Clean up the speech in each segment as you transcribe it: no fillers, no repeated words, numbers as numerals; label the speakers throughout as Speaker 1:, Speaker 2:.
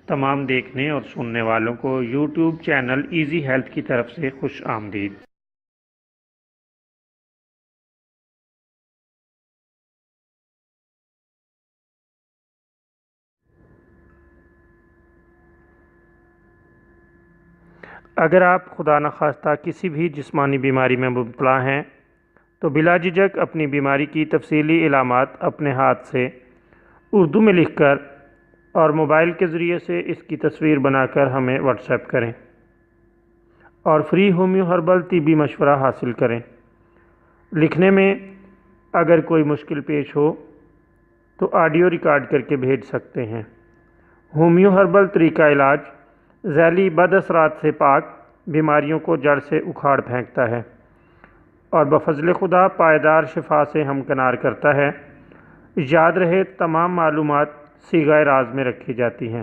Speaker 1: تمام دیکھنے اور سننے والوں کو یوٹیوب چینل ایزی ہیلتھ کی طرف سے خوش آمدید۔ اگر آپ خدا نخواستہ کسی بھی جسمانی بیماری میں مبتلا ہیں تو بلا جھجک اپنی بیماری کی تفصیلی علامات اپنے ہاتھ سے اردو میں لکھ کر اور موبائل کے ذریعے سے اس کی تصویر بنا کر ہمیں واٹس ایپ کریں اور فری ہومیو ہربل طبی مشورہ حاصل کریں۔ لکھنے میں اگر کوئی مشکل پیش ہو تو آڈیو ریکارڈ کر کے بھیج سکتے ہیں۔ ہومیو ہربل طریقہ علاج ذیلی بد اثرات سے پاک، بیماریوں کو جڑ سے اکھاڑ پھینکتا ہے اور بفضل خدا پائیدار شفا سے ہمکنار کرتا ہے۔ یاد رہے تمام معلومات صیغہ راز میں رکھی جاتی ہیں۔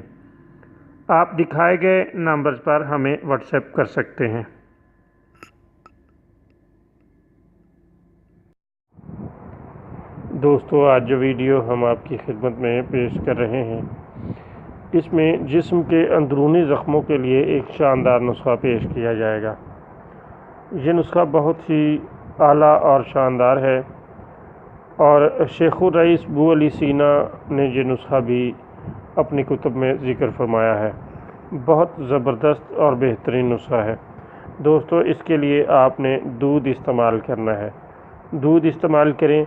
Speaker 1: آپ دکھائے گئے نمبرز پر ہمیں واٹس ایپ کر سکتے ہیں۔ دوستو، آج جو ویڈیو ہم آپ کی خدمت میں پیش کر رہے ہیں، اس میں جسم کے اندرونی زخموں کے لیے ایک شاندار نسخہ پیش کیا جائے گا۔ یہ نسخہ بہت ہی اعلیٰ اور شاندار ہے اور شیخ الرئیس بو علی سینا نے یہ نسخہ بھی اپنی کتب میں ذکر فرمایا ہے۔ بہت زبردست اور بہترین نسخہ ہے۔ دوستو، اس کے لیے آپ نے دودھ استعمال کرنا ہے۔ دودھ استعمال کریں،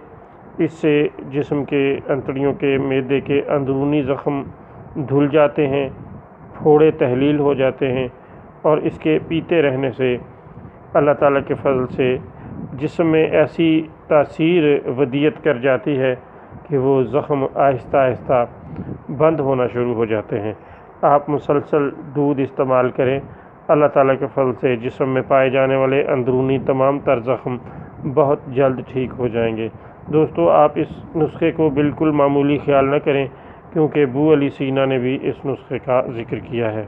Speaker 1: اس سے جسم کے انتڑیوں کے معدے کے اندرونی زخم دھل جاتے ہیں، پھوڑے تحلیل ہو جاتے ہیں اور اس کے پیتے رہنے سے اللہ تعالیٰ کے فضل سے جسم میں ایسی تاثیر ودیت کر جاتی ہے کہ وہ زخم آہستہ آہستہ بند ہونا شروع ہو جاتے ہیں۔ آپ مسلسل دودھ استعمال کریں، اللہ تعالیٰ کے فضل سے جسم میں پائے جانے والے اندرونی تمام تر زخم بہت جلد ٹھیک ہو جائیں گے۔ دوستو، آپ اس نسخے کو بالکل معمولی خیال نہ کریں، کیونکہ بو علی سینا نے بھی اس نسخے کا ذکر کیا ہے۔